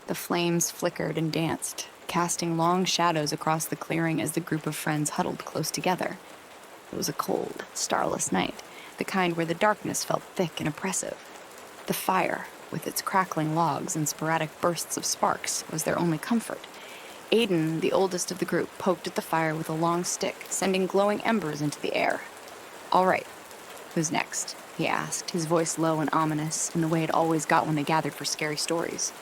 The flames flickered and danced, casting long shadows across the clearing as the group of friends huddled close together. It was a cold, starless night, the kind where the darkness felt thick and oppressive. The fire, with its crackling logs and sporadic bursts of sparks, was their only comfort. Aiden, the oldest of the group, poked at the fire with a long stick, sending glowing embers into the air. "All right, who's next?" he asked, his voice low and ominous, in the way it always got when they gathered for scary stories.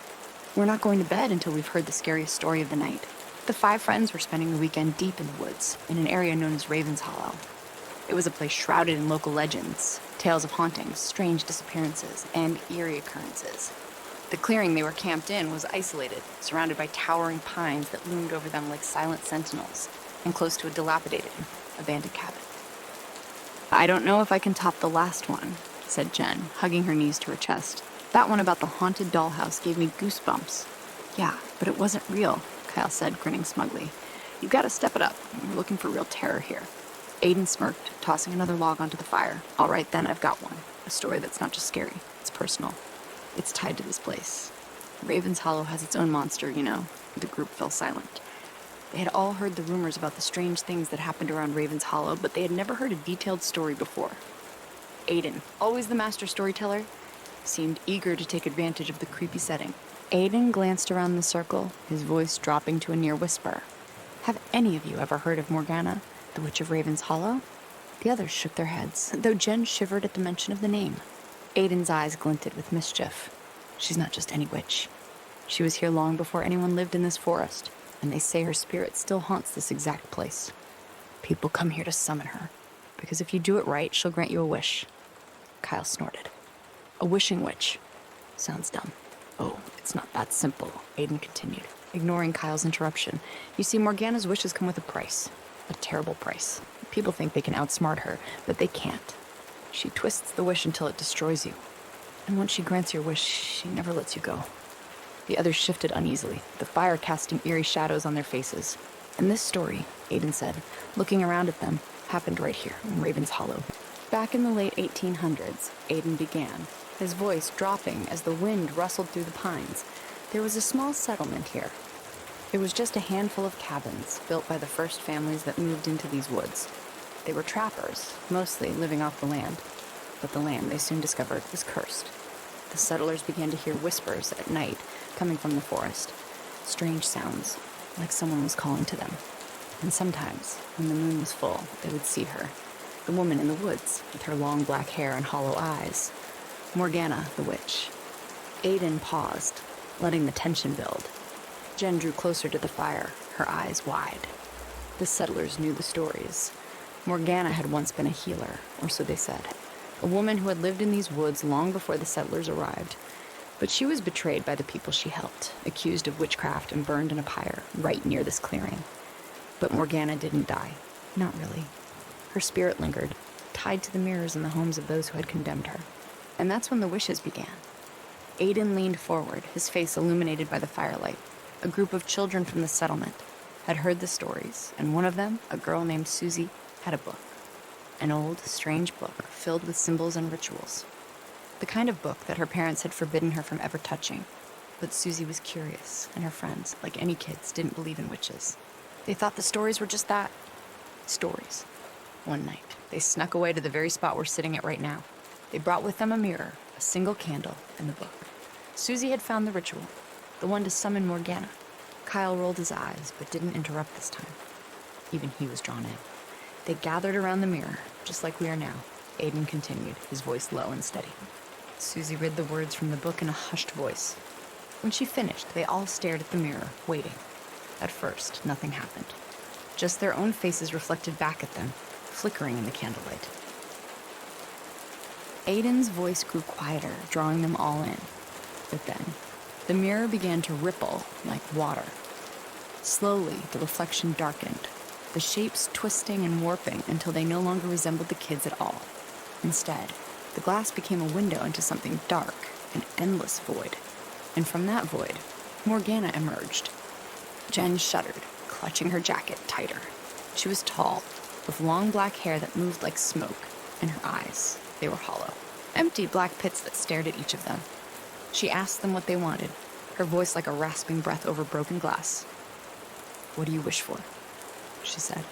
"We're not going to bed until we've heard the scariest story of the night." The 5 friends were spending the weekend deep in the woods, in an area known as Raven's Hollow. It was a place shrouded in local legends, tales of hauntings, strange disappearances, and eerie occurrences. The clearing they were camped in was isolated, surrounded by towering pines that loomed over them like silent sentinels, and close to a dilapidated, abandoned cabin. "I don't know if I can top the last one," said Jen, hugging her knees to her chest. "That one about the haunted dollhouse gave me goosebumps." "Yeah, but it wasn't real," Kyle said, grinning smugly. "You've got to step it up. We're looking for real terror here." Aiden smirked, tossing another log onto the fire. "All right, then, I've got one. A story that's not just scary. It's personal. It's tied to this place. Raven's Hollow has its own monster, you know." The group fell silent. They had all heard the rumors about the strange things that happened around Raven's Hollow, but they had never heard a detailed story before. Aiden, always the master storyteller, seemed eager to take advantage of the creepy setting. Aiden glanced around the circle, his voice dropping to a near whisper. "Have any of you ever heard of Morgana, the Witch of Raven's Hollow?" The others shook their heads, though Jen shivered at the mention of the name. Aiden's eyes glinted with mischief. "She's not just any witch. She was here long before anyone lived in this forest, and they say her spirit still haunts this exact place. People come here to summon her, because if you do it right, she'll grant you a wish." Kyle snorted. "A wishing witch. Sounds dumb." "Oh, it's not that simple," Aiden continued, ignoring Kyle's interruption. "You see, Morgana's wishes come with a price. A terrible price. People think they can outsmart her, but they can't. She twists the wish until it destroys you. And once she grants your wish, she never lets you go." The others shifted uneasily, the fire casting eerie shadows on their faces. "And this story," Aiden said, looking around at them, "happened right here in Raven's Hollow." Back in the late 1800s, Aiden began, his voice dropping as the wind rustled through the pines. There was a small settlement here. It was just a handful of cabins built by the first families that moved into these woods. They were trappers, mostly living off the land. But the land, they soon discovered, was cursed. The settlers began to hear whispers at night coming from the forest. Strange sounds, like someone was calling to them. And sometimes, when the moon was full, they would see her, the woman in the woods, with her long black hair and hollow eyes. Morgana, the witch. Aiden paused, letting the tension build. Jen drew closer to the fire, her eyes wide. The settlers knew the stories. Morgana had once been a healer, or so they said. A woman who had lived in these woods long before the settlers arrived. But she was betrayed by the people she helped, accused of witchcraft and burned in a pyre right near this clearing. But Morgana didn't die. Not really. Her spirit lingered, tied to the mirrors in the homes of those who had condemned her. And that's when the wishes began. Aiden leaned forward, his face illuminated by the firelight. A group of children from the settlement had heard the stories, and one of them, a girl named Susie, had a book. An old, strange book filled with symbols and rituals. The kind of book that her parents had forbidden her from ever touching. But Susie was curious, and her friends, like any kids, didn't believe in witches. They thought the stories were just that. Stories. One night, they snuck away to the very spot we're sitting at right now. They brought with them a mirror, a single candle, and the book. Susie had found the ritual, the one to summon Morgana. Kyle rolled his eyes, but didn't interrupt this time. Even he was drawn in. They gathered around the mirror, just like we are now. Aiden continued, his voice low and steady. Susie read the words from the book in a hushed voice. When she finished, they all stared at the mirror, waiting. At first, nothing happened. Just their own faces reflected back at them, flickering in the candlelight. Aiden's voice grew quieter, drawing them all in. But then, the mirror began to ripple like water. Slowly, the reflection darkened, the shapes twisting and warping until they no longer resembled the kids at all. Instead, the glass became a window into something dark, an endless void. And from that void, Morgana emerged. Jen shuddered, clutching her jacket tighter. She was tall, with long black hair that moved like smoke, and her eyes, they were hollow. Empty black pits that stared at each of them. She asked them what they wanted, her voice like a rasping breath over broken glass. "What do you wish for?" she said.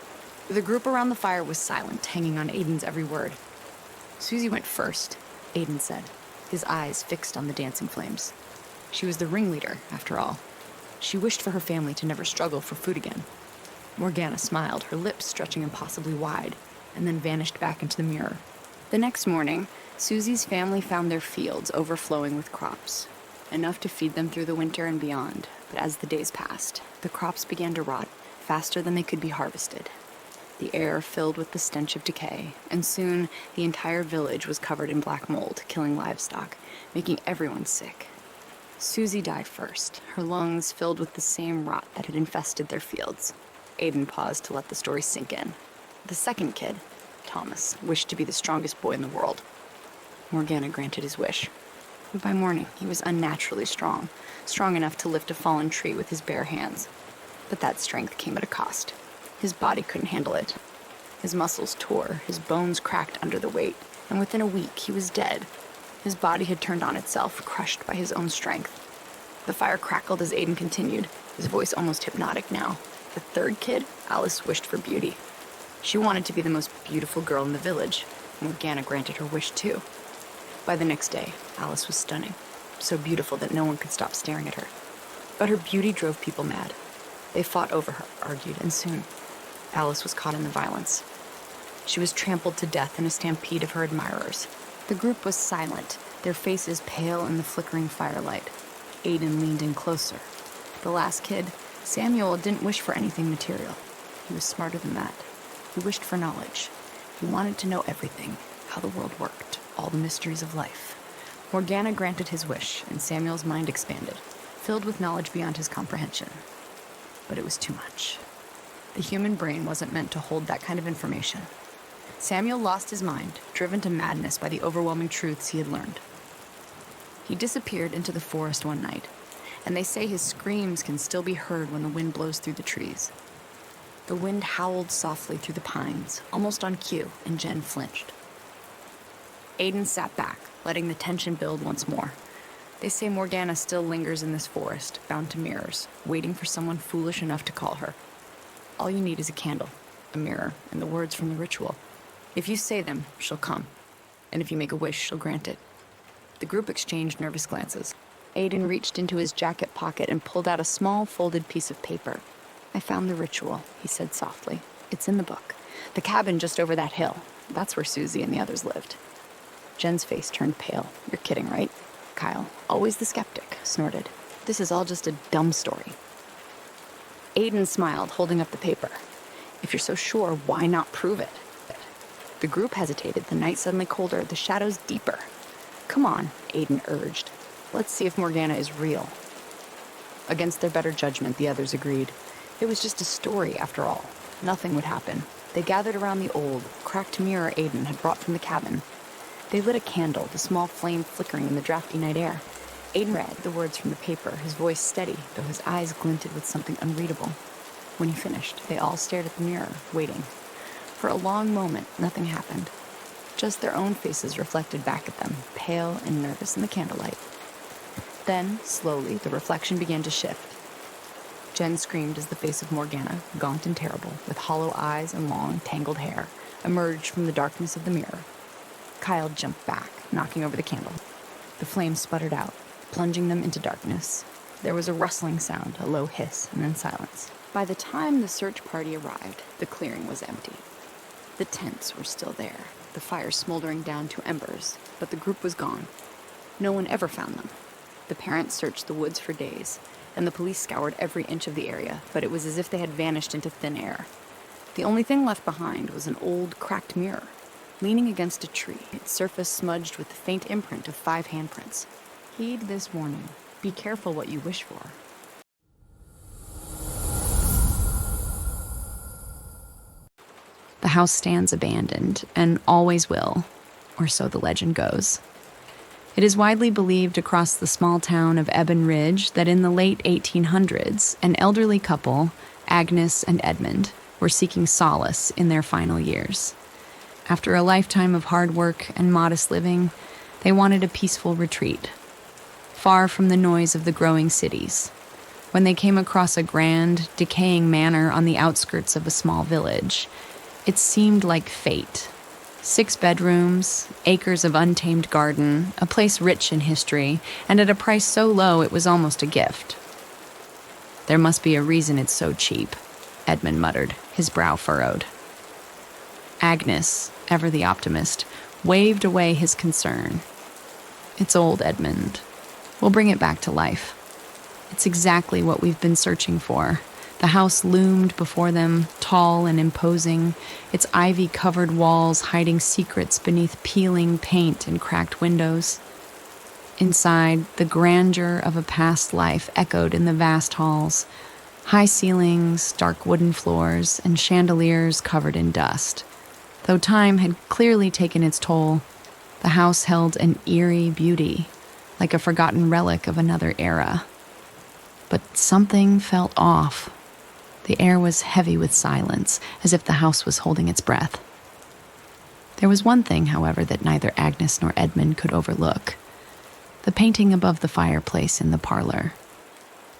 The group around the fire was silent, hanging on Aiden's every word. "Susie went first," Aiden said, his eyes fixed on the dancing flames. She was the ringleader, after all. She wished for her family to never struggle for food again. Morgana smiled, her lips stretching impossibly wide, and then vanished back into the mirror. The next morning, Susie's family found their fields overflowing with crops, enough to feed them through the winter and beyond. But as the days passed, the crops began to rot faster than they could be harvested. The air filled with the stench of decay, and soon the entire village was covered in black mold, killing livestock, making everyone sick. Susie died first, her lungs filled with the same rot that had infested their fields. Aiden paused to let the story sink in. The second kid, Thomas, wished to be the strongest boy in the world. Morgana granted his wish. But by morning, he was unnaturally strong enough to lift a fallen tree with his bare hands. But that strength came at a cost. His body couldn't handle it. His muscles tore, his bones cracked under the weight, and within a week he was dead. His body had turned on itself, crushed by his own strength. The fire crackled as Aiden continued, his voice almost hypnotic now. The third kid, Alice, wished for beauty. She wanted to be the most beautiful girl in the village. Morgana granted her wish too. By the next day, Alice was stunning, so beautiful that no one could stop staring at her. But her beauty drove people mad. They fought over her, argued, and soon Alice was caught in the violence. She was trampled to death in a stampede of her admirers. The group was silent, their faces pale in the flickering firelight. Aiden leaned in closer. The last kid, Samuel, didn't wish for anything material. He was smarter than that. He wished for knowledge. He wanted to know everything, how the world worked, all the mysteries of life. Morgana granted his wish, and Samuel's mind expanded, filled with knowledge beyond his comprehension. But it was too much. The human brain wasn't meant to hold that kind of information. Samuel lost his mind, driven to madness by the overwhelming truths he had learned. He disappeared into the forest one night, and they say his screams can still be heard when the wind blows through the trees. The wind howled softly through the pines, almost on cue, and Jen flinched. Aiden sat back, letting the tension build once more. They say Morgana still lingers in this forest, bound to mirrors, waiting for someone foolish enough to call her. All you need is a candle, a mirror, and the words from the ritual. If you say them, she'll come. And if you make a wish, she'll grant it. The group exchanged nervous glances. Aiden reached into his jacket pocket and pulled out a small folded piece of paper. "I found the ritual," he said softly. "It's in the book. The cabin just over that hill. That's where Susie and the others lived." Jen's face turned pale. "You're kidding, right?" Kyle, always the skeptic, snorted. "This is all just a dumb story." Aiden smiled, holding up the paper. "If you're so sure, why not prove it?" The group hesitated, the night suddenly colder, the shadows deeper. "Come on," Aiden urged. "Let's see if Morgana is real." Against their better judgment, the others agreed. It was just a story, after all. Nothing would happen. They gathered around the old, cracked mirror Aiden had brought from the cabin. They lit a candle, the small flame flickering in the drafty night air. Aiden read the words from the paper, his voice steady, though his eyes glinted with something unreadable. When he finished, they all stared at the mirror, waiting. For a long moment, nothing happened. Just their own faces reflected back at them, pale and nervous in the candlelight. Then, slowly, the reflection began to shift. Jen screamed as the face of Morgana, gaunt and terrible, with hollow eyes and long, tangled hair, emerged from the darkness of the mirror. Kyle jumped back, knocking over the candle. The flames sputtered out, plunging them into darkness. There was a rustling sound, a low hiss, and then silence. By the time the search party arrived, the clearing was empty. The tents were still there, the fire smoldering down to embers, but the group was gone. No one ever found them. The parents searched the woods for days, and the police scoured every inch of the area, but it was as if they had vanished into thin air. The only thing left behind was an old, cracked mirror, leaning against a tree, its surface smudged with the faint imprint of 5 handprints. Heed this warning. Be careful what you wish for. The house stands abandoned, and always will, or so the legend goes. It is widely believed across the small town of Eben Ridge that in the late 1800s, an elderly couple, Agnes and Edmund, were seeking solace in their final years. After a lifetime of hard work and modest living, they wanted a peaceful retreat. far from the noise of the growing cities. When they came across a grand, decaying manor on the outskirts of a small village, it seemed like fate. 6 bedrooms, acres of untamed garden, a place rich in history, and at a price so low it was almost a gift. "There must be a reason it's so cheap," Edmund muttered, his brow furrowed. Agnes, ever the optimist, waved away his concern. "It's old, Edmund. We'll bring it back to life. It's exactly what we've been searching for." The house loomed before them, tall and imposing, its ivy-covered walls hiding secrets beneath peeling paint and cracked windows. Inside, the grandeur of a past life echoed in the vast halls, high ceilings, dark wooden floors, and chandeliers covered in dust. Though time had clearly taken its toll, the house held an eerie beauty, like a forgotten relic of another era. But something felt off. The air was heavy with silence, as if the house was holding its breath. There was one thing, however, that neither Agnes nor Edmund could overlook: the painting above the fireplace in the parlor.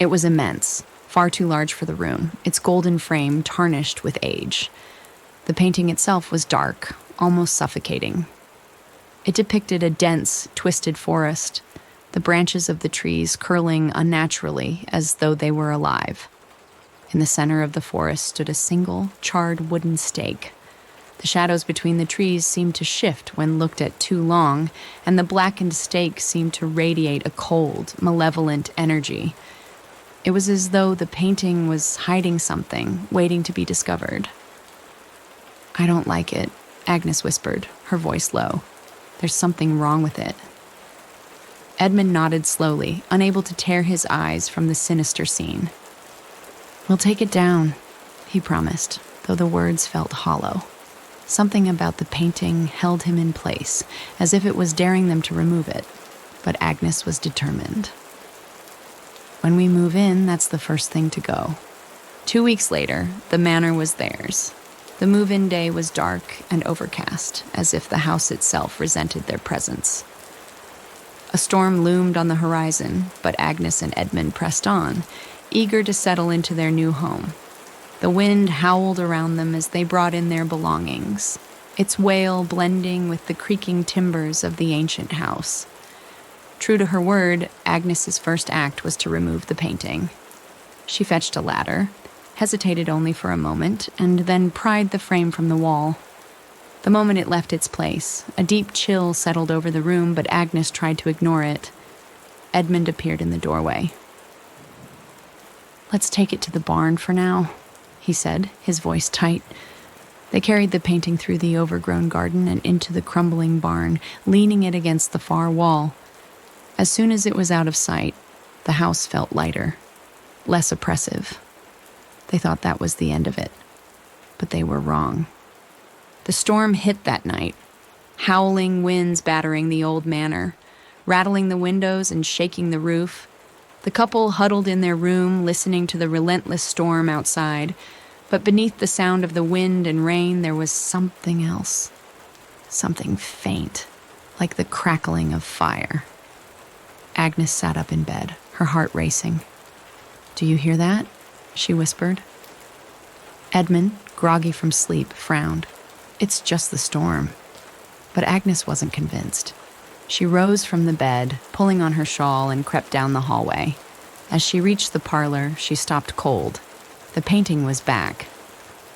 It was immense, far too large for the room, its golden frame tarnished with age. The painting itself was dark, almost suffocating. It depicted a dense, twisted forest, the branches of the trees curling unnaturally as though they were alive. In the center of the forest stood a single, charred wooden stake. The shadows between the trees seemed to shift when looked at too long, and the blackened stake seemed to radiate a cold, malevolent energy. It was as though the painting was hiding something, waiting to be discovered. "I don't like it," Agnes whispered, her voice low. "There's something wrong with it." Edmund nodded slowly, unable to tear his eyes from the sinister scene. "We'll take it down," he promised, though the words felt hollow. Something about the painting held him in place, as if it was daring them to remove it, but Agnes was determined. "When we move in, that's the first thing to go." 2 weeks later, the manor was theirs. The move-in day was dark and overcast, as if the house itself resented their presence. A storm loomed on the horizon, but Agnes and Edmund pressed on, eager to settle into their new home. The wind howled around them as they brought in their belongings, its wail blending with the creaking timbers of the ancient house. True to her word, Agnes's first act was to remove the painting. She fetched a ladder, hesitated only for a moment, and then pried the frame from the wall. The moment it left its place, a deep chill settled over the room, but Agnes tried to ignore it. Edmund appeared in the doorway. "Let's take it to the barn for now," he said, his voice tight. They carried the painting through the overgrown garden and into the crumbling barn, leaning it against the far wall. As soon as it was out of sight, the house felt lighter, less oppressive. They thought that was the end of it, but they were wrong. The storm hit that night, howling winds battering the old manor, rattling the windows and shaking the roof. The couple huddled in their room, listening to the relentless storm outside, but beneath the sound of the wind and rain there was something else. Something faint, like the crackling of fire. Agnes sat up in bed, her heart racing. "Do you hear that?" she whispered. Edmund, groggy from sleep, frowned. "It's just the storm." But Agnes wasn't convinced. She rose from the bed, pulling on her shawl, and crept down the hallway. As she reached the parlor, she stopped cold. The painting was back.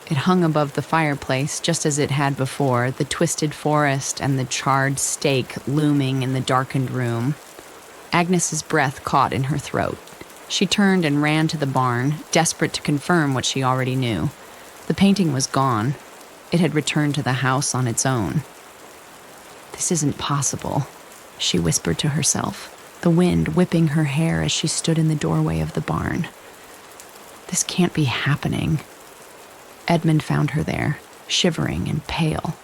It hung above the fireplace, just as it had before, the twisted forest and the charred stake looming in the darkened room. Agnes's breath caught in her throat. She turned and ran to the barn, desperate to confirm what she already knew. The painting was gone. It had returned to the house on its own. "This isn't possible," she whispered to herself, the wind whipping her hair as she stood in the doorway of the barn. "This can't be happening." Edmund found her there, shivering and pale.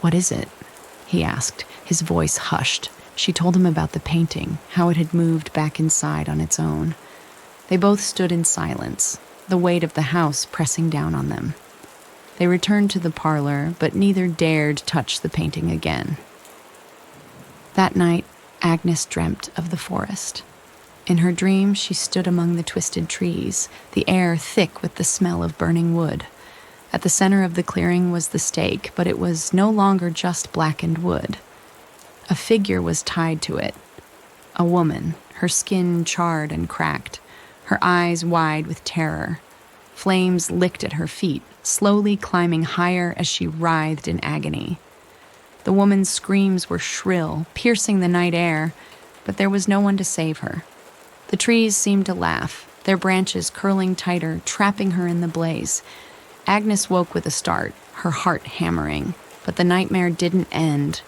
"What is it?" he asked, his voice hushed. She told him about the painting, how it had moved back inside on its own. They both stood in silence, the weight of the house pressing down on them. They returned to the parlor, but neither dared touch the painting again. That night, Agnes dreamt of the forest. In her dream, she stood among the twisted trees, the air thick with the smell of burning wood. At the center of the clearing was the stake, but it was no longer just blackened wood. A figure was tied to it. A woman, her skin charred and cracked, her eyes wide with terror. Flames licked at her feet, slowly climbing higher as she writhed in agony. The woman's screams were shrill, piercing the night air, but there was no one to save her. The trees seemed to laugh, their branches curling tighter, trapping her in the blaze. Agnes woke with a start, her heart hammering, but the nightmare didn't end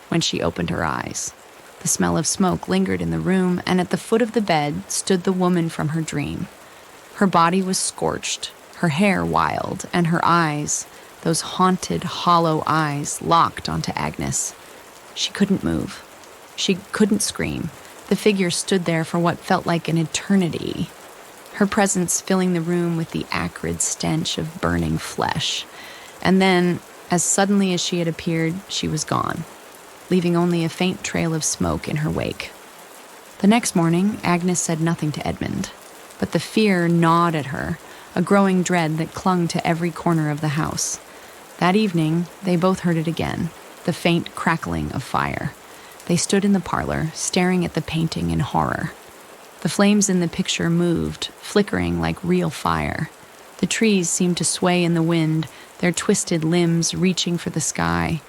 when she opened her eyes. The smell of smoke lingered in the room, and at the foot of the bed stood the woman from her dream. Her body was scorched, her hair wild, and her eyes, those haunted, hollow eyes, locked onto Agnes. She couldn't move. She couldn't scream. The figure stood there for what felt like an eternity, her presence filling the room with the acrid stench of burning flesh. And then, as suddenly as she had appeared, she was gone, leaving only a faint trail of smoke in her wake. The next morning, Agnes said nothing to Edmund, but the fear gnawed at her, a growing dread that clung to every corner of the house. That evening, they both heard it again, the faint crackling of fire. They stood in the parlor, staring at the painting in horror. The flames in the picture moved, flickering like real fire. The trees seemed to sway in the wind, their twisted limbs reaching for the sky.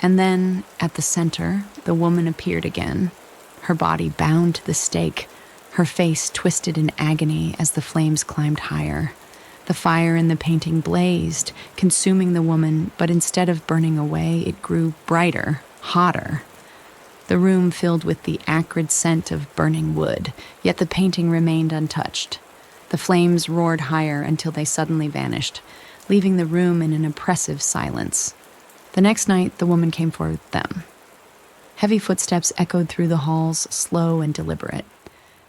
And then, at the center, the woman appeared again, her body bound to the stake, her face twisted in agony as the flames climbed higher. The fire in the painting blazed, consuming the woman, but instead of burning away, it grew brighter, hotter. The room filled with the acrid scent of burning wood, yet the painting remained untouched. The flames roared higher until they suddenly vanished, leaving the room in an oppressive silence. The next night, the woman came for them. Heavy footsteps echoed through the halls, slow and deliberate.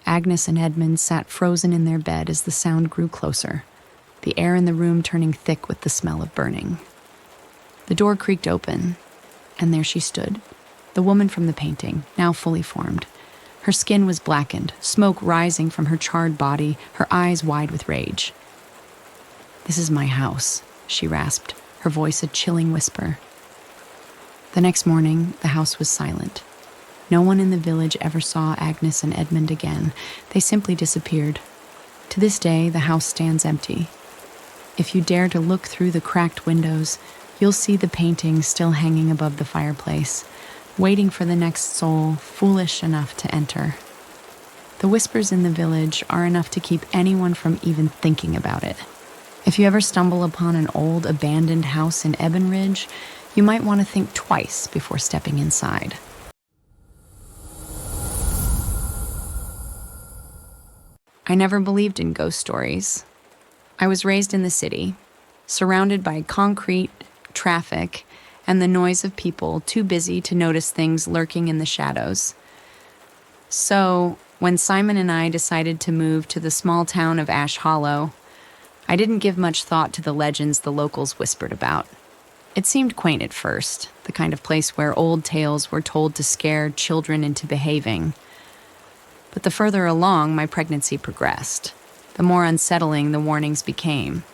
Agnes and Edmund sat frozen in their bed as the sound grew closer, the air in the room turning thick with the smell of burning. The door creaked open, and there she stood, the woman from the painting, now fully formed. Her skin was blackened, smoke rising from her charred body, her eyes wide with rage. "This is my house," she rasped, her voice a chilling whisper. The next morning, the house was silent. No one in the village ever saw Agnes and Edmund again. They simply disappeared. To this day, the house stands empty. If you dare to look through the cracked windows, you'll see the painting still hanging above the fireplace, waiting for the next soul foolish enough to enter. The whispers in the village are enough to keep anyone from even thinking about it. If you ever stumble upon an old abandoned house in Ebon Ridge, you might want to think twice before stepping inside. I never believed in ghost stories. I was raised in the city, surrounded by concrete, traffic, and the noise of people too busy to notice things lurking in the shadows. So, when Simon and I decided to move to the small town of Ash Hollow, I didn't give much thought to the legends the locals whispered about. It seemed quaint at first, the kind of place where old tales were told to scare children into behaving. But the further along my pregnancy progressed, the more unsettling the warnings became.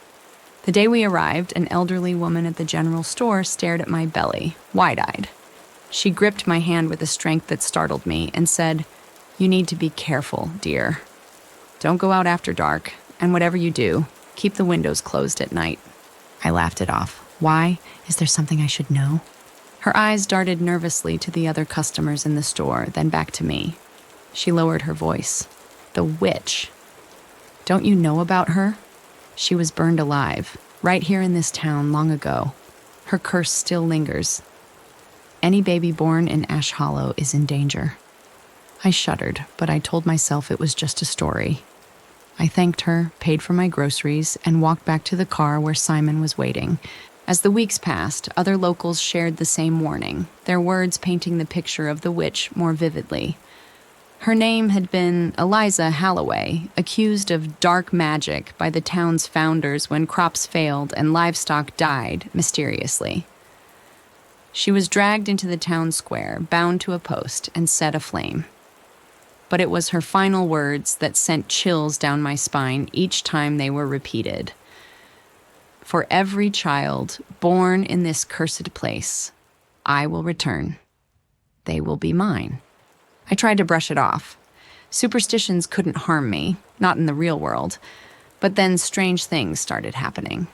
The day we arrived, an elderly woman at the general store stared at my belly, wide-eyed. She gripped my hand with a strength that startled me and said, "You need to be careful, dear. Don't go out after dark, and whatever you do, keep the windows closed at night." I laughed it off. Why? Is there something I should know? Her eyes darted nervously to the other customers in the store, then back to me. She lowered her voice. "The witch. Don't you know about her? She was burned alive, right here in this town long ago. Her curse still lingers. Any baby born in Ash Hollow is in danger." I shuddered, but I told myself it was just a story. I thanked her, paid for my groceries, and walked back to the car where Simon was waiting. As the weeks passed, other locals shared the same warning, their words painting the picture of the witch more vividly. Her name had been Eliza Halloway, accused of dark magic by the town's founders when crops failed and livestock died mysteriously. She was dragged into the town square, bound to a post, and set aflame. But it was her final words that sent chills down my spine each time they were repeated. For every child born in this cursed place, I will return. They will be mine. I tried to brush it off. Superstitions couldn't harm me, not in the real world. But then strange things started happening.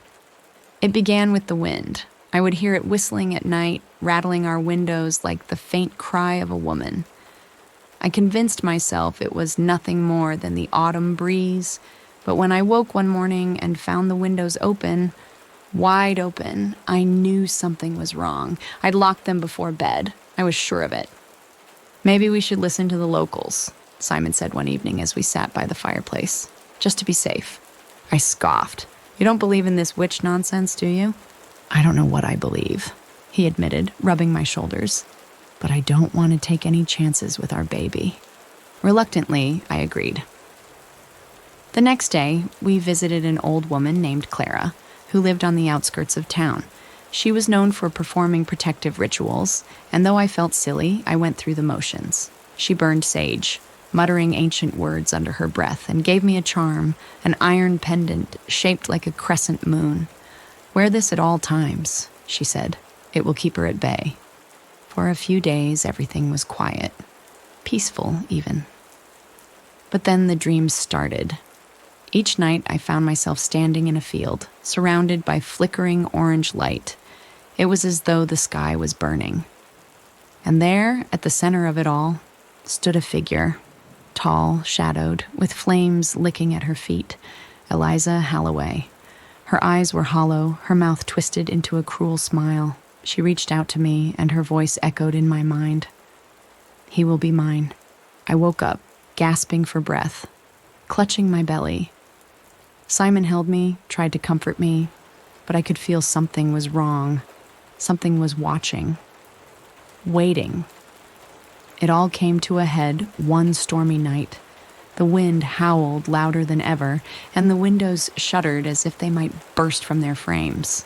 It began with the wind. I would hear it whistling at night, rattling our windows like the faint cry of a woman. I convinced myself it was nothing more than the autumn breeze, but when I woke one morning and found the windows open, wide open, I knew something was wrong. I'd locked them before bed. I was sure of it. Maybe we should listen to the locals, Simon said one evening as we sat by the fireplace, just to be safe. I scoffed. You don't believe in this witch nonsense, do you? I don't know what I believe, he admitted, rubbing my shoulders. But I don't want to take any chances with our baby. Reluctantly, I agreed. The next day, we visited an old woman named Clara, who lived on the outskirts of town. She was known for performing protective rituals, and though I felt silly, I went through the motions. She burned sage, muttering ancient words under her breath, and gave me a charm, an iron pendant shaped like a crescent moon. Wear this at all times, she said. It will keep her at bay. For a few days, everything was quiet, peaceful even. But then the dreams started. Each night, I found myself standing in a field, surrounded by flickering orange light. It was as though the sky was burning. And there, at the center of it all, stood a figure, tall, shadowed, with flames licking at her feet, Eliza Halloway. Her eyes were hollow, her mouth twisted into a cruel smile. She reached out to me, and her voice echoed in my mind. He will be mine. I woke up, gasping for breath, clutching my belly. Simon held me, tried to comfort me, but I could feel something was wrong. Something was watching, waiting. It all came to a head one stormy night. The wind howled louder than ever, and the windows shuddered as if they might burst from their frames.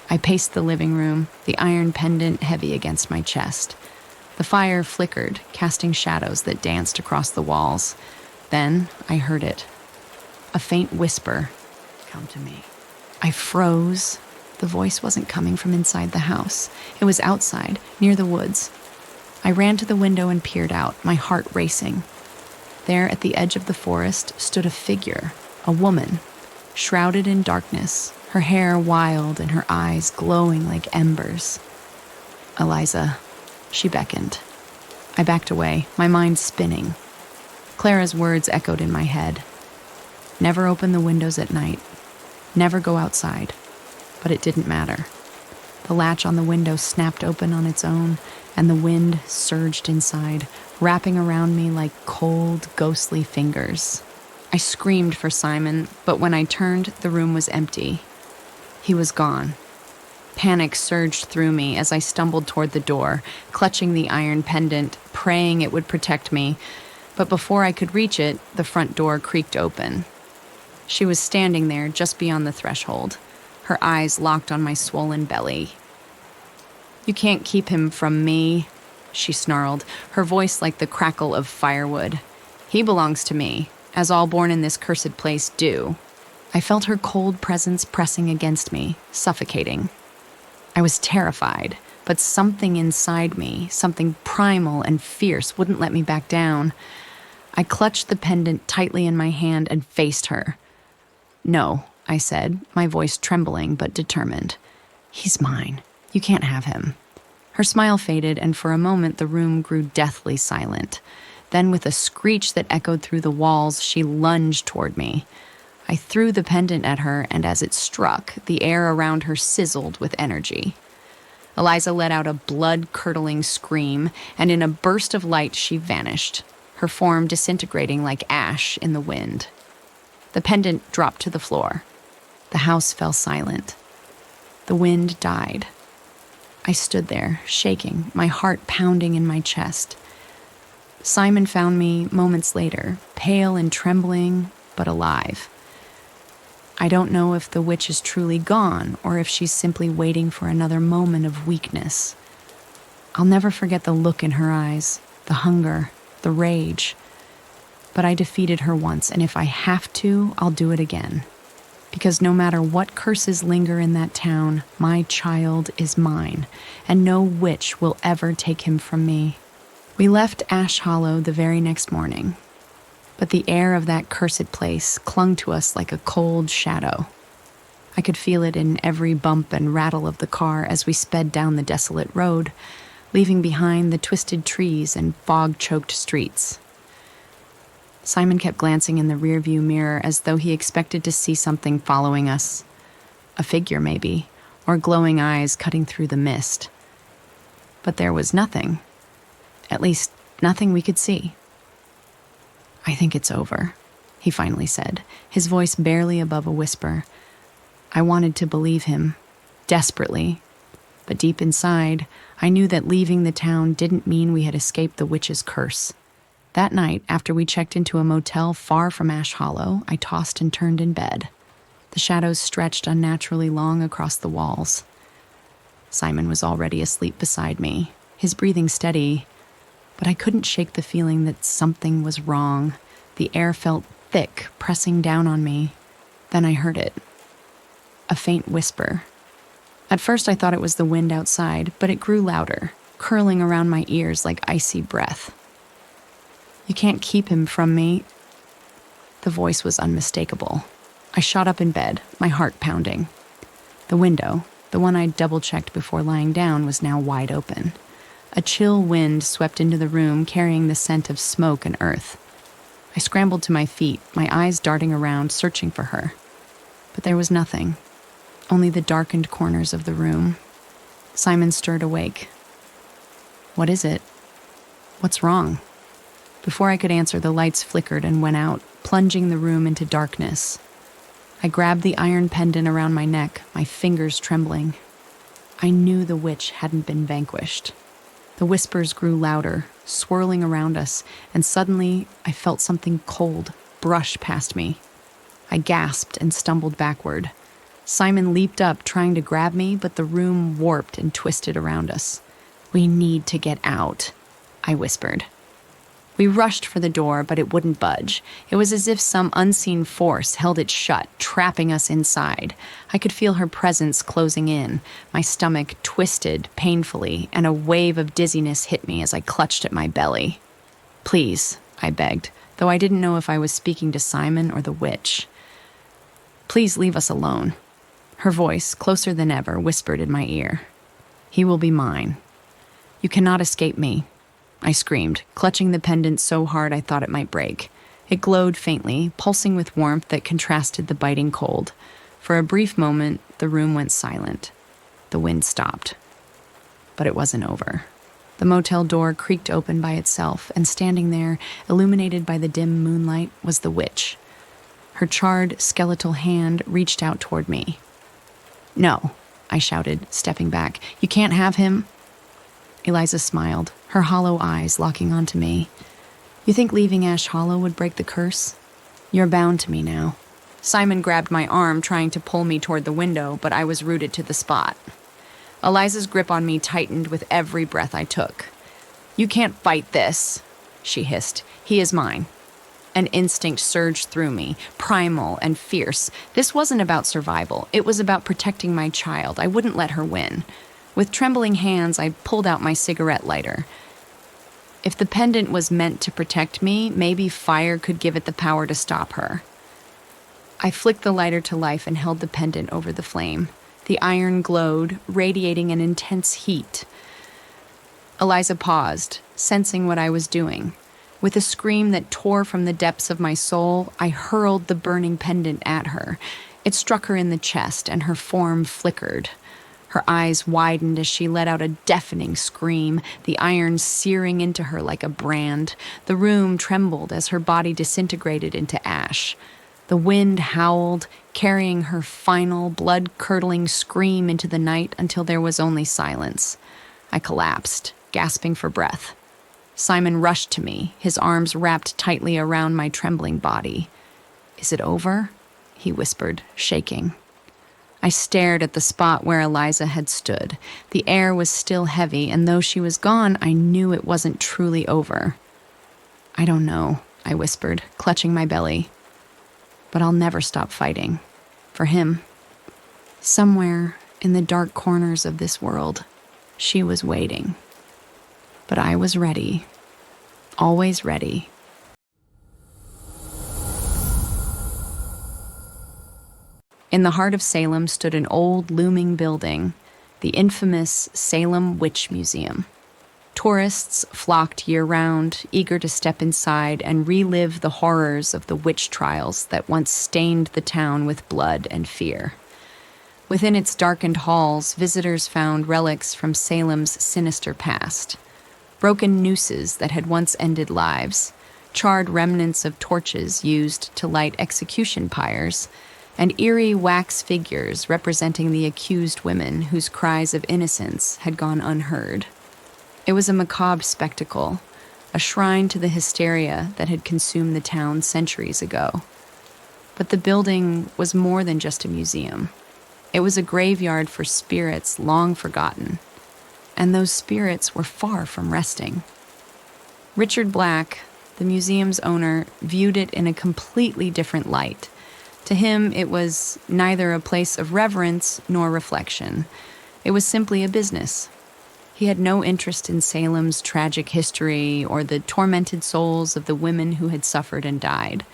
I paced the living room, the iron pendant heavy against my chest. The fire flickered, casting shadows that danced across the walls. Then I heard it. A faint whisper. Come to me. I froze. The voice wasn't coming from inside the house. It was outside, near the woods. I ran to the window and peered out, my heart racing. There at the edge of the forest stood a figure, a woman, shrouded in darkness, her hair wild and her eyes glowing like embers. Eliza, she beckoned. I backed away, my mind spinning. Clara's words echoed in my head. Never open the windows at night. Never go outside. But it didn't matter. The latch on the window snapped open on its own, and the wind surged inside, wrapping around me like cold, ghostly fingers. I screamed for Simon, but when I turned, the room was empty. He was gone. Panic surged through me as I stumbled toward the door, clutching the iron pendant, praying it would protect me. But before I could reach it, the front door creaked open. She was standing there just beyond the threshold, her eyes locked on my swollen belly. You can't keep him from me, she snarled, her voice like the crackle of firewood. He belongs to me, as all born in this cursed place do. I felt her cold presence pressing against me, suffocating. I was terrified, but something inside me, something primal and fierce, wouldn't let me back down. I clutched the pendant tightly in my hand and faced her. No, I said, my voice trembling but determined. He's mine. You can't have him. Her smile faded, and for a moment the room grew deathly silent. Then, with a screech that echoed through the walls, she lunged toward me. I threw the pendant at her, and as it struck, the air around her sizzled with energy. Eliza let out a blood-curdling scream, and in a burst of light she vanished, her form disintegrating like ash in the wind. The pendant dropped to the floor. The house fell silent. The wind died. I stood there, shaking, my heart pounding in my chest. Simon found me moments later, pale and trembling, but alive. I don't know if the witch is truly gone, or if she's simply waiting for another moment of weakness, I'll never forget the look in her eyes, the hunger, the rage. But I defeated her once, and if I have to, I'll do it again. Because no matter what curses linger in that town, my child is mine, and no witch will ever take him from me. We left Ash Hollow the very next morning, but the air of that cursed place clung to us like a cold shadow. I could feel it in every bump and rattle of the car as we sped down the desolate road, leaving behind the twisted trees and fog-choked streets. Simon kept glancing in the rearview mirror as though he expected to see something following us. A figure, maybe, or glowing eyes cutting through the mist. But there was nothing. At least, nothing we could see. "I think it's over," he finally said, his voice barely above a whisper. I wanted to believe him, desperately. But deep inside, I knew that leaving the town didn't mean we had escaped the witch's curse. That night, after we checked into a motel far from Ash Hollow, I tossed and turned in bed. The shadows stretched unnaturally long across the walls. Simon was already asleep beside me, his breathing steady, but I couldn't shake the feeling that something was wrong. The air felt thick, pressing down on me. Then I heard it. A faint whisper. At first I thought it was the wind outside, but it grew louder, curling around my ears like icy breath. "You can't keep him from me." The voice was unmistakable. I shot up in bed, my heart pounding. The window, the one I'd double-checked before lying down, was now wide open. A chill wind swept into the room, carrying the scent of smoke and earth. I scrambled to my feet, my eyes darting around, searching for her. But there was nothing, only the darkened corners of the room. Simon stirred awake. "What is it? What's wrong?" Before I could answer, the lights flickered and went out, plunging the room into darkness. I grabbed the iron pendant around my neck, my fingers trembling. I knew the witch hadn't been vanquished. The whispers grew louder, swirling around us, and suddenly I felt something cold brush past me. I gasped and stumbled backward. Simon leaped up, trying to grab me, but the room warped and twisted around us. "We need to get out," I whispered. We rushed for the door, but it wouldn't budge. It was as if some unseen force held it shut, trapping us inside. I could feel her presence closing in. My stomach twisted painfully, and a wave of dizziness hit me as I clutched at my belly. "Please," I begged, though I didn't know if I was speaking to Simon or the witch. "Please leave us alone." Her voice, closer than ever, whispered in my ear. "He will be mine. You cannot escape me," I screamed, clutching the pendant so hard I thought it might break. It glowed faintly, pulsing with warmth that contrasted the biting cold. For a brief moment, the room went silent. The wind stopped. But it wasn't over. The motel door creaked open by itself, and standing there, illuminated by the dim moonlight, was the witch. Her charred, skeletal hand reached out toward me. "No," I shouted, stepping back. "You can't have him." Eliza smiled, her hollow eyes locking onto me. "You think leaving Ash Hollow would break the curse? You're bound to me now." Simon grabbed my arm, trying to pull me toward the window, but I was rooted to the spot. Eliza's grip on me tightened with every breath I took. "You can't fight this," she hissed. "He is mine." An instinct surged through me, primal and fierce. This wasn't about survival. It was about protecting my child. I wouldn't let her win. With trembling hands, I pulled out my cigarette lighter. If the pendant was meant to protect me, maybe fire could give it the power to stop her. I flicked the lighter to life and held the pendant over the flame. The iron glowed, radiating an intense heat. Eliza paused, sensing what I was doing. With a scream that tore from the depths of my soul, I hurled the burning pendant at her. It struck her in the chest, and her form flickered. Her eyes widened as she let out a deafening scream, the iron searing into her like a brand. The room trembled as her body disintegrated into ash. The wind howled, carrying her final, blood-curdling scream into the night until there was only silence. I collapsed, gasping for breath. Simon rushed to me, his arms wrapped tightly around my trembling body. "Is it over?" he whispered, shaking. I stared at the spot where Eliza had stood. The air was still heavy, and though she was gone, I knew it wasn't truly over. "I don't know," I whispered, clutching my belly. "But I'll never stop fighting. For him." Somewhere in the dark corners of this world, she was waiting. But I was ready. Always ready. In the heart of Salem stood an old, looming building, the infamous Salem Witch Museum. Tourists flocked year-round, eager to step inside and relive the horrors of the witch trials that once stained the town with blood and fear. Within its darkened halls, visitors found relics from Salem's sinister past. Broken nooses that had once ended lives, charred remnants of torches used to light execution pyres, and eerie wax figures representing the accused women whose cries of innocence had gone unheard. It was a macabre spectacle, a shrine to the hysteria that had consumed the town centuries ago. But the building was more than just a museum. It was a graveyard for spirits long forgotten, and those spirits were far from resting. Richard Black, the museum's owner, viewed it in a completely different light. To him, it was neither a place of reverence nor reflection. It was simply a business. He had no interest in Salem's tragic history or the tormented souls of the women who had suffered and died.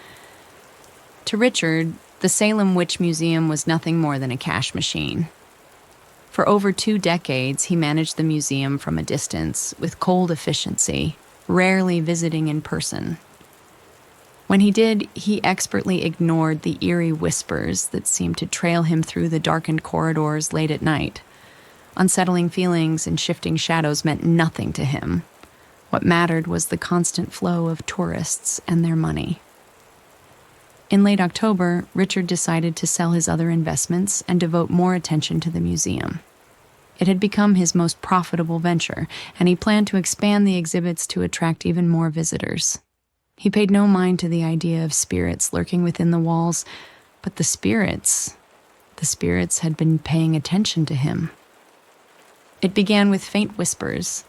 To Richard, the Salem Witch Museum was nothing more than a cash machine. For over 2 decades, he managed the museum from a distance with cold efficiency, rarely visiting in person. When he did, he expertly ignored the eerie whispers that seemed to trail him through the darkened corridors late at night. Unsettling feelings and shifting shadows meant nothing to him. What mattered was the constant flow of tourists and their money. In late October, Richard decided to sell his other investments and devote more attention to the museum. It had become his most profitable venture, and he planned to expand the exhibits to attract even more visitors. He paid no mind to the idea of spirits lurking within the walls, but the spirits had been paying attention to him. It began with faint whispers.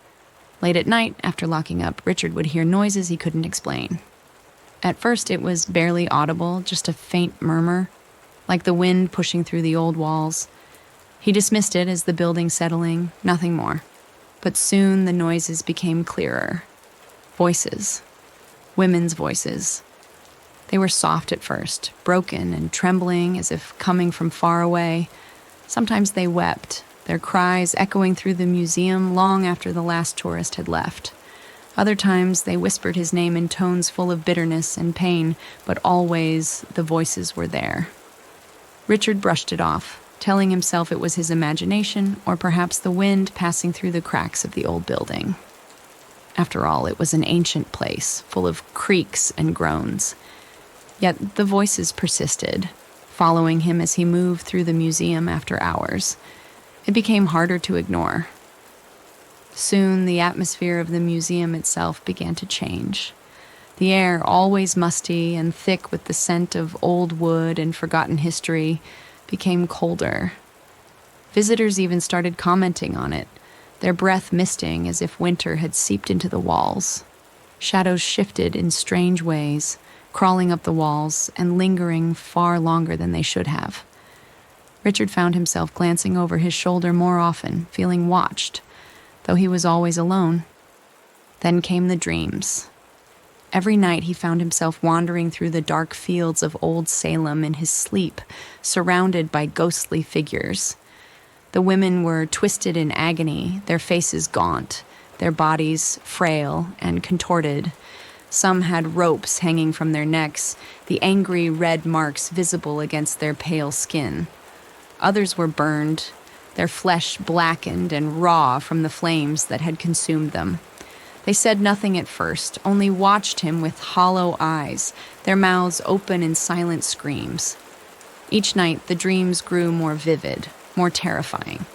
Late at night, after locking up, Richard would hear noises he couldn't explain. At first, it was barely audible, just a faint murmur, like the wind pushing through the old walls. He dismissed it as the building settling, nothing more. But soon the noises became clearer. Voices. Women's voices. They were soft at first, broken and trembling as if coming from far away. Sometimes they wept, their cries echoing through the museum long after the last tourist had left. Other times they whispered his name in tones full of bitterness and pain, but always the voices were there. Richard brushed it off, telling himself it was his imagination or perhaps the wind passing through the cracks of the old building. After all, it was an ancient place, full of creaks and groans. Yet the voices persisted, following him as he moved through the museum after hours. It became harder to ignore. Soon, the atmosphere of the museum itself began to change. The air, always musty and thick with the scent of old wood and forgotten history, became colder. Visitors even started commenting on it, their breath misting as if winter had seeped into the walls. Shadows shifted in strange ways, crawling up the walls and lingering far longer than they should have. Richard found himself glancing over his shoulder more often, feeling watched, though he was always alone. Then came the dreams. Every night he found himself wandering through the dark fields of old Salem in his sleep, surrounded by ghostly figures. The women were twisted in agony, their faces gaunt, their bodies frail and contorted. Some had ropes hanging from their necks, the angry red marks visible against their pale skin. Others were burned, their flesh blackened and raw from the flames that had consumed them. They said nothing at first, only watched him with hollow eyes, their mouths open in silent screams. Each night, the dreams grew more vivid, more terrifying.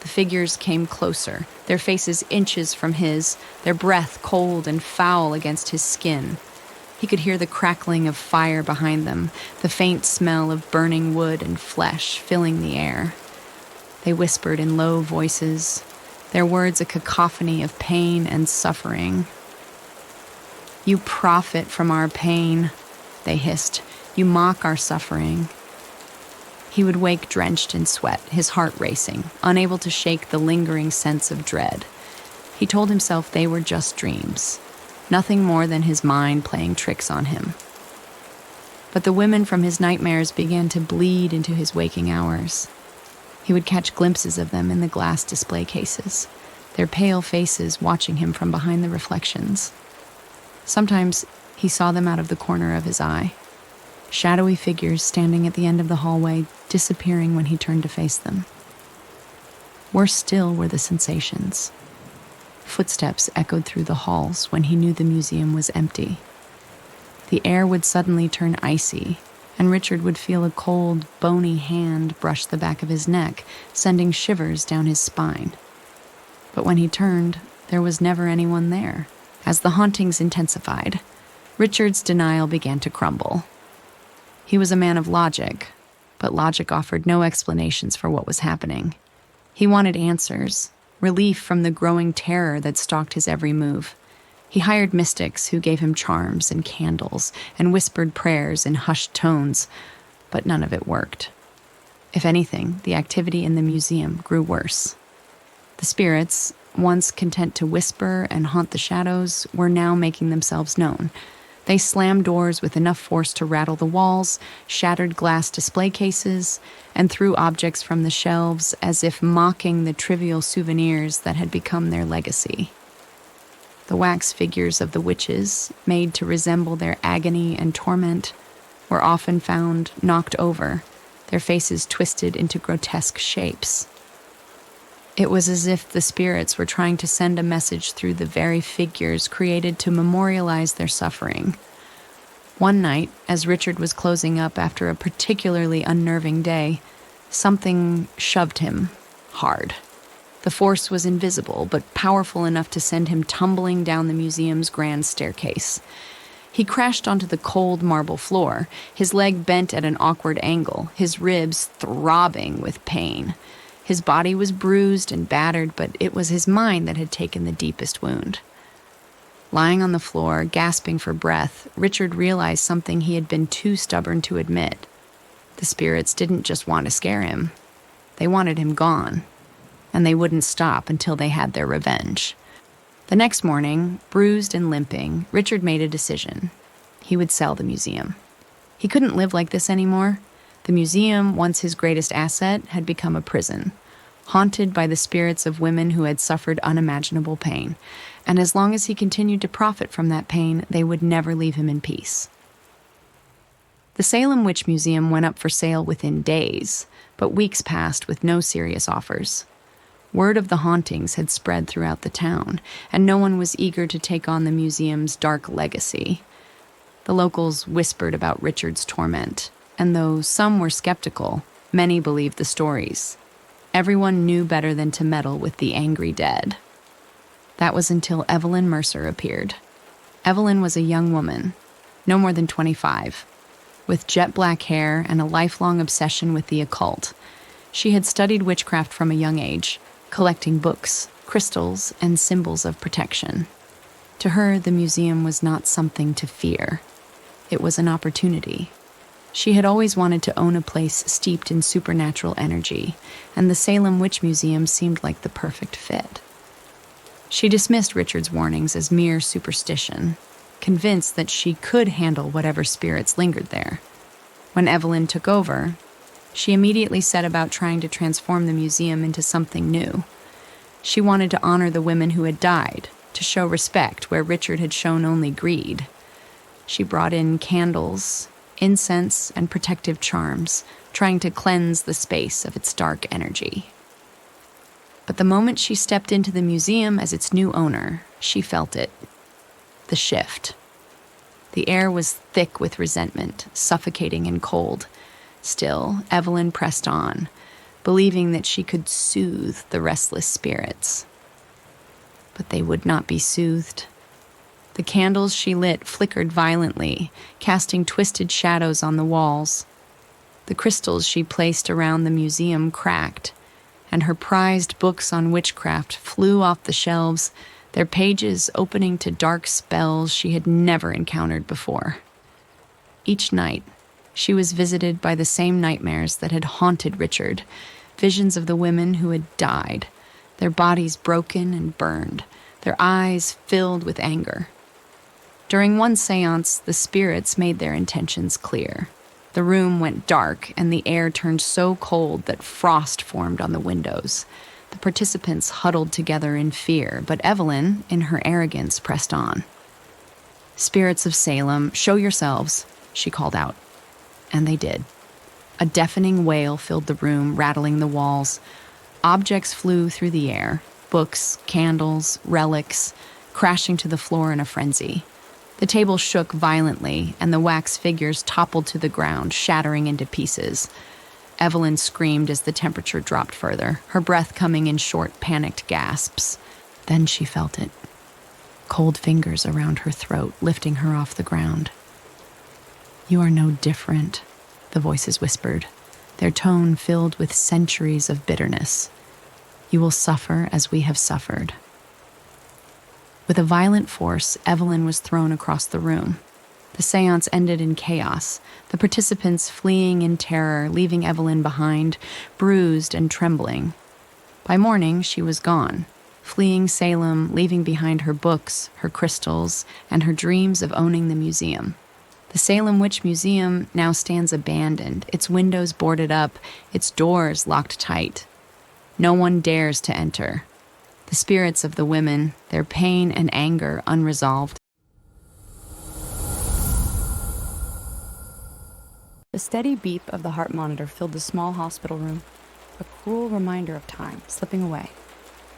The figures came closer, their faces inches from his, their breath cold and foul against his skin. He could hear the crackling of fire behind them, the faint smell of burning wood and flesh filling the air. They whispered in low voices, their words a cacophony of pain and suffering. "You profit from our pain," they hissed. "You mock our suffering." He would wake drenched in sweat, his heart racing, unable to shake the lingering sense of dread. He told himself they were just dreams, nothing more than his mind playing tricks on him. But the women from his nightmares began to bleed into his waking hours. He would catch glimpses of them in the glass display cases, their pale faces watching him from behind the reflections. Sometimes he saw them out of the corner of his eye, shadowy figures standing at the end of the hallway, disappearing when he turned to face them. Worse still were the sensations. Footsteps echoed through the halls when he knew the museum was empty. The air would suddenly turn icy, and Richard would feel a cold, bony hand brush the back of his neck, sending shivers down his spine. But when he turned, there was never anyone there. As the hauntings intensified, Richard's denial began to crumble. He was a man of logic, but logic offered no explanations for what was happening. He wanted answers, relief from the growing terror that stalked his every move. He hired mystics who gave him charms and candles and whispered prayers in hushed tones, but none of it worked. If anything, the activity in the museum grew worse. The spirits, once content to whisper and haunt the shadows, were now making themselves known. They slammed doors with enough force to rattle the walls, shattered glass display cases, and threw objects from the shelves as if mocking the trivial souvenirs that had become their legacy. The wax figures of the witches, made to resemble their agony and torment, were often found knocked over, their faces twisted into grotesque shapes. It was as if the spirits were trying to send a message through the very figures created to memorialize their suffering. One night, as Richard was closing up after a particularly unnerving day, something shoved him hard. The force was invisible, but powerful enough to send him tumbling down the museum's grand staircase. He crashed onto the cold marble floor, his leg bent at an awkward angle, his ribs throbbing with pain. His body was bruised and battered, but it was his mind that had taken the deepest wound. Lying on the floor, gasping for breath, Richard realized something he had been too stubborn to admit. The spirits didn't just want to scare him. They wanted him gone, and they wouldn't stop until they had their revenge. The next morning, bruised and limping, Richard made a decision. He would sell the museum. He couldn't live like this anymore. The museum, once his greatest asset, had become a prison, haunted by the spirits of women who had suffered unimaginable pain. And as long as he continued to profit from that pain, they would never leave him in peace. The Salem Witch Museum went up for sale within days, but weeks passed with no serious offers. Word of the hauntings had spread throughout the town, and no one was eager to take on the museum's dark legacy. The locals whispered about Richard's torment, and though some were skeptical, many believed the stories. Everyone knew better than to meddle with the angry dead. That was until Evelyn Mercer appeared. Evelyn was a young woman, no more than 25, with jet black hair and a lifelong obsession with the occult. She had studied witchcraft from a young age, collecting books, crystals, and symbols of protection. To her, the museum was not something to fear. It was an opportunity. She had always wanted to own a place steeped in supernatural energy, and the Salem Witch Museum seemed like the perfect fit. She dismissed Richard's warnings as mere superstition, convinced that she could handle whatever spirits lingered there. When Evelyn took over, she immediately set about trying to transform the museum into something new. She wanted to honor the women who had died, to show respect where Richard had shown only greed. She brought in candles, incense, and protective charms, trying to cleanse the space of its dark energy. But the moment she stepped into the museum as its new owner, she felt it. The shift. The air was thick with resentment, suffocating and cold. Still, Evelyn pressed on, believing that she could soothe the restless spirits. But they would not be soothed. The candles she lit flickered violently, casting twisted shadows on the walls. The crystals she placed around the museum cracked, and her prized books on witchcraft flew off the shelves, their pages opening to dark spells she had never encountered before. Each night, she was visited by the same nightmares that had haunted Richard, visions of the women who had died, their bodies broken and burned, their eyes filled with anger. During one seance, the spirits made their intentions clear. The room went dark, and the air turned so cold that frost formed on the windows. The participants huddled together in fear, but Evelyn, in her arrogance, pressed on. "Spirits of Salem, show yourselves," she called out. And they did. A deafening wail filled the room, rattling the walls. Objects flew through the air, books, candles, relics, crashing to the floor in a frenzy. The table shook violently, and the wax figures toppled to the ground, shattering into pieces. Evelyn screamed as the temperature dropped further, her breath coming in short, panicked gasps. Then she felt it. Cold fingers around her throat, lifting her off the ground. "You are no different," the voices whispered, their tone filled with centuries of bitterness. "You will suffer as we have suffered." With a violent force, Evelyn was thrown across the room. The seance ended in chaos, the participants fleeing in terror, leaving Evelyn behind, bruised and trembling. By morning, she was gone, fleeing Salem, leaving behind her books, her crystals, and her dreams of owning the museum. The Salem Witch Museum now stands abandoned, its windows boarded up, its doors locked tight. No one dares to enter. The spirits of the women, their pain and anger unresolved. The steady beep of the heart monitor filled the small hospital room, a cruel reminder of time slipping away.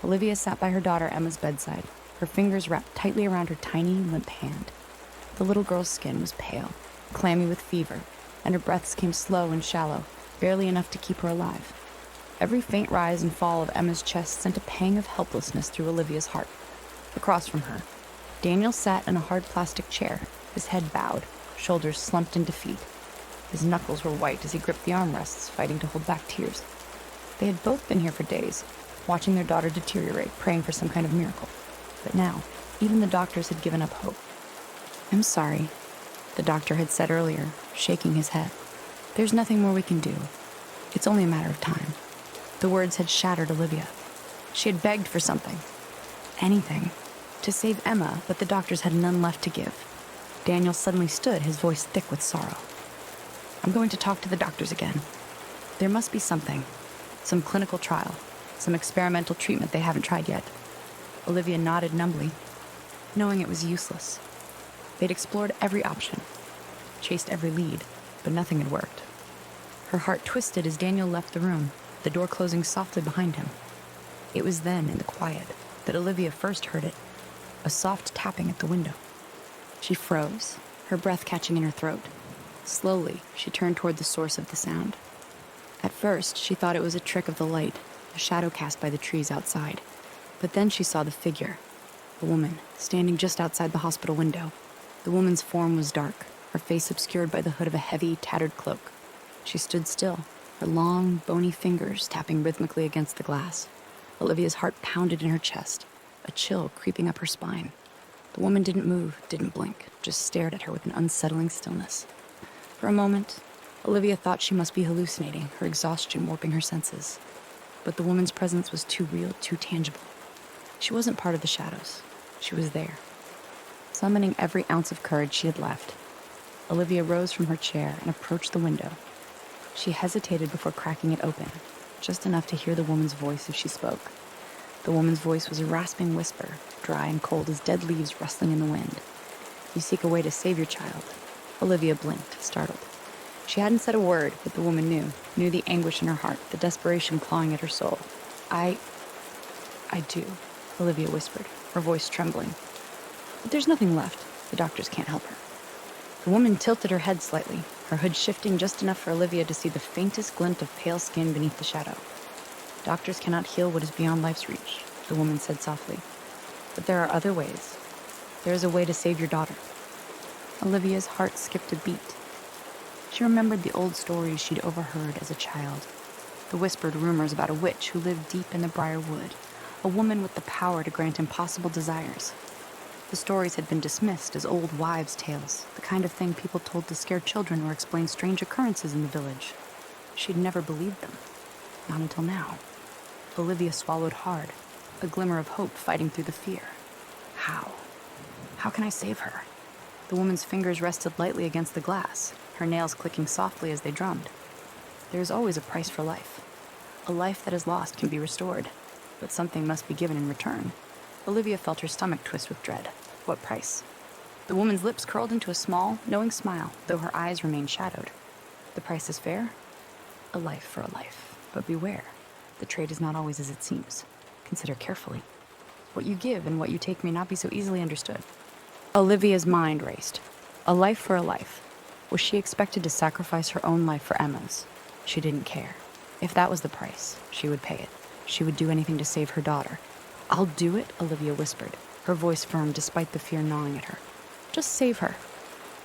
Olivia sat by her daughter Emma's bedside, her fingers wrapped tightly around her tiny, limp hand. The little girl's skin was pale, clammy with fever, and her breaths came slow and shallow, barely enough to keep her alive. Every faint rise and fall of Emma's chest sent a pang of helplessness through Olivia's heart. Across from her, Daniel sat in a hard plastic chair, his head bowed, shoulders slumped in defeat. His knuckles were white as he gripped the armrests, fighting to hold back tears. They had both been here for days, watching their daughter deteriorate, praying for some kind of miracle. But now, even the doctors had given up hope. "I'm sorry," the doctor had said earlier, shaking his head. "There's nothing more we can do. It's only a matter of time." The words had shattered Olivia. She had begged for something. Anything. To save Emma, but the doctors had none left to give. Daniel suddenly stood, his voice thick with sorrow. "I'm going to talk to the doctors again. There must be something. Some clinical trial. Some experimental treatment they haven't tried yet." Olivia nodded numbly, knowing it was useless. They'd explored every option, chased every lead, but nothing had worked. Her heart twisted as Daniel left the room, the door closing softly behind him. It was then, in the quiet, that Olivia first heard it, a soft tapping at the window. She froze, her breath catching in her throat. Slowly, she turned toward the source of the sound. At first, she thought it was a trick of the light, a shadow cast by the trees outside. But then she saw the figure, a woman, standing just outside the hospital window. The woman's form was dark, her face obscured by the hood of a heavy, tattered cloak. She stood still, her long, bony fingers tapping rhythmically against the glass. Olivia's heart pounded in her chest, a chill creeping up her spine. The woman didn't move, didn't blink, just stared at her with an unsettling stillness. For a moment, Olivia thought she must be hallucinating, her exhaustion warping her senses. But the woman's presence was too real, too tangible. She wasn't part of the shadows. She was there. Summoning every ounce of courage she had left, Olivia rose from her chair and approached the window. She hesitated before cracking it open, just enough to hear the woman's voice if she spoke. The woman's voice was a rasping whisper, dry and cold as dead leaves rustling in the wind. "You seek a way to save your child." Olivia blinked, startled. She hadn't said a word, but the woman knew the anguish in her heart, the desperation clawing at her soul. I do," Olivia whispered, her voice trembling. "But there's nothing left. The doctors can't help her." The woman tilted her head slightly, her hood shifting just enough for Olivia to see the faintest glint of pale skin beneath the shadow. "Doctors cannot heal what is beyond life's reach," the woman said softly. "But there are other ways. There is a way to save your daughter." Olivia's heart skipped a beat. She remembered the old stories she'd overheard as a child. The whispered rumors about a witch who lived deep in the Briar Wood, a woman with the power to grant impossible desires. The stories had been dismissed as old wives' tales, the kind of thing people told to scare children or explain strange occurrences in the village. She'd never believed them. Not until now. Olivia swallowed hard, a glimmer of hope fighting through the fear. How? How can I save her? The woman's fingers rested lightly against the glass, her nails clicking softly as they drummed. There is always a price for life. A life that is lost can be restored, but something must be given in return. Olivia felt her stomach twist with dread. What price? The woman's lips curled into a small, knowing smile, though her eyes remained shadowed. The price is fair? A life for a life. But beware, the trade is not always as it seems. Consider carefully. What you give and what you take may not be so easily understood. Olivia's mind raced. A life for a life. Was she expected to sacrifice her own life for Emma's? She didn't care. If that was the price, she would pay it. She would do anything to save her daughter. "I'll do it," Olivia whispered, her voice firm despite the fear gnawing at her. "Just save her."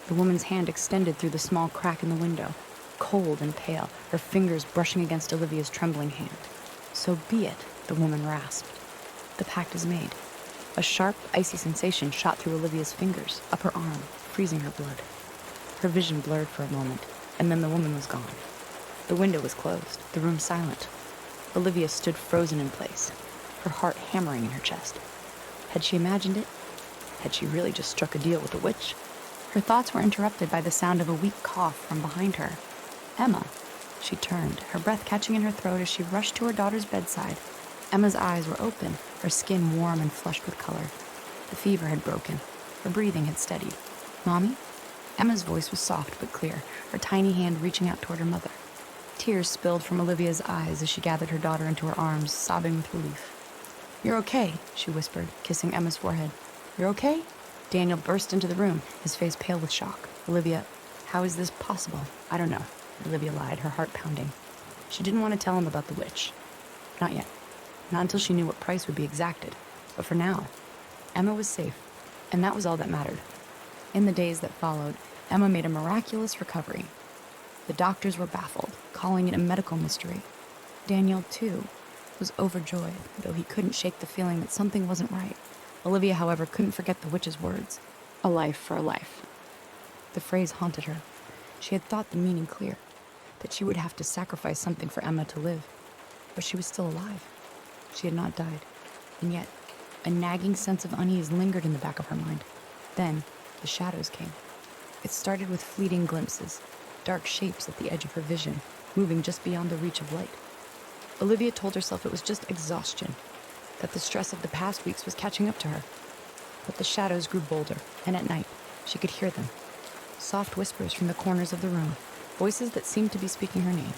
The woman's hand extended through the small crack in the window, cold and pale, her fingers brushing against Olivia's trembling hand. "So be it," the woman rasped. "The pact is made." A sharp, icy sensation shot through Olivia's fingers, up her arm, freezing her blood. Her vision blurred for a moment, and then the woman was gone. The window was closed, the room silent. Olivia stood frozen in place, her heart hammering in her chest. Had she imagined it? Had she really just struck a deal with the witch? Her thoughts were interrupted by the sound of a weak cough from behind her. Emma. She turned, her breath catching in her throat as she rushed to her daughter's bedside. Emma's eyes were open, her skin warm and flushed with color. The fever had broken. Her breathing had steadied. "Mommy?" Emma's voice was soft but clear, her tiny hand reaching out toward her mother. Tears spilled from Olivia's eyes as she gathered her daughter into her arms, sobbing with relief. "You're okay," she whispered, kissing Emma's forehead. "You're okay?" Daniel burst into the room, his face pale with shock. "Olivia, how is this possible?" "I don't know," Olivia lied, her heart pounding. She didn't want to tell him about the witch. Not yet. Not until she knew what price would be exacted. But for now, Emma was safe, and that was all that mattered. In the days that followed, Emma made a miraculous recovery. The doctors were baffled, calling it a medical mystery. Daniel, too, was overjoyed, though he couldn't shake the feeling that something wasn't right. Olivia, however, couldn't forget the witch's words. A life for a life. The phrase haunted her. She had thought the meaning clear, that she would have to sacrifice something for Emma to live. But she was still alive. She had not died. And yet, a nagging sense of unease lingered in the back of her mind. Then, the shadows came. It started with fleeting glimpses, dark shapes at the edge of her vision, moving just beyond the reach of light. Olivia told herself it was just exhaustion, that the stress of the past weeks was catching up to her. But the shadows grew bolder, and at night, she could hear them. Soft whispers from the corners of the room, voices that seemed to be speaking her name.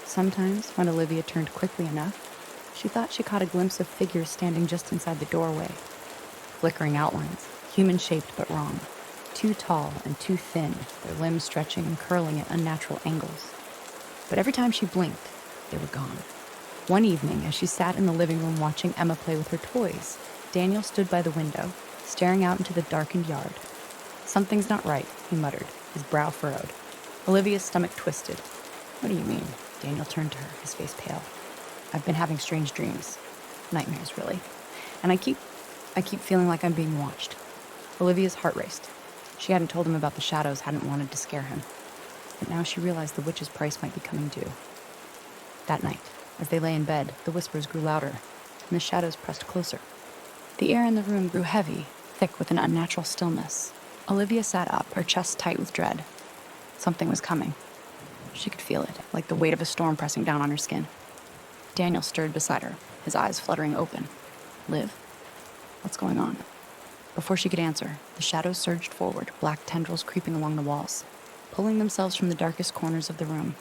Sometimes, when Olivia turned quickly enough, she thought she caught a glimpse of figures standing just inside the doorway. Flickering outlines, human-shaped but wrong. Too tall and too thin, their limbs stretching and curling at unnatural angles. But every time she blinked, they were gone. One evening, as she sat in the living room watching Emma play with her toys, Daniel stood by the window, staring out into the darkened yard. "Something's not right," he muttered, his brow furrowed. Olivia's stomach twisted. "What do you mean?" Daniel turned to her, his face pale. "I've been having strange dreams. Nightmares, really. And I keep feeling like I'm being watched." Olivia's heart raced. She hadn't told him about the shadows, hadn't wanted to scare him. But now she realized the witch's price might be coming due. That night, as they lay in bed, the whispers grew louder, and the shadows pressed closer. The air in the room grew heavy, thick with an unnatural stillness. Olivia sat up, her chest tight with dread. Something was coming. She could feel it, like the weight of a storm pressing down on her skin. Daniel stirred beside her, his eyes fluttering open. "Liv? What's going on?" Before she could answer, the shadows surged forward, black tendrils creeping along the walls, pulling themselves from the darkest corners of the room.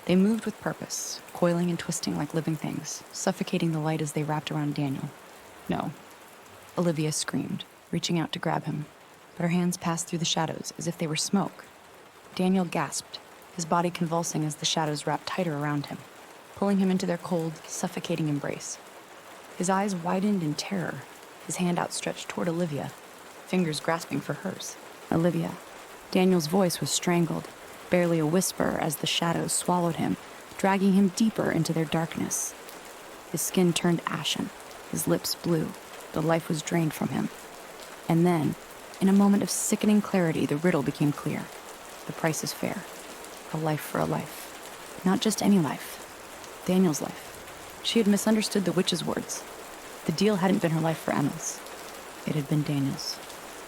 They moved with purpose, coiling and twisting like living things, suffocating the light as they wrapped around Daniel. "No." Olivia screamed, reaching out to grab him, but her hands passed through the shadows as if they were smoke. Daniel gasped, his body convulsing as the shadows wrapped tighter around him, pulling him into their cold, suffocating embrace. His eyes widened in terror, his hand outstretched toward Olivia, fingers grasping for hers. Olivia. Daniel's voice was strangled, barely a whisper as the shadows swallowed him, dragging him deeper into their darkness. His skin turned ashen, his lips blue. The life was drained from him. And then, in a moment of sickening clarity, the riddle became clear. The price is fair. A life for a life. Not just any life. Daniel's life. She had misunderstood the witch's words. The deal hadn't been her life for Emma's. It had been Daniel's.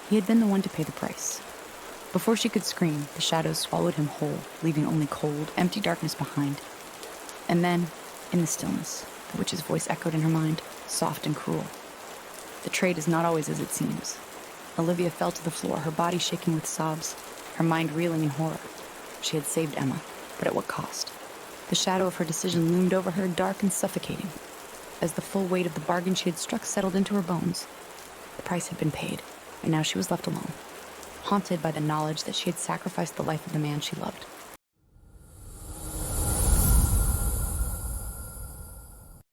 He had been the one to pay the price. Before she could scream, the shadows swallowed him whole, leaving only cold, empty darkness behind. And then, in the stillness, the witch's voice echoed in her mind, soft and cruel. The trade is not always as it seems. Olivia fell to the floor, her body shaking with sobs, her mind reeling in horror. She had saved Emma, but at what cost? The shadow of her decision loomed over her, dark and suffocating. As the full weight of the bargain she had struck settled into her bones, the price had been paid, and now she was left alone, haunted by the knowledge that she had sacrificed the life of the man she loved.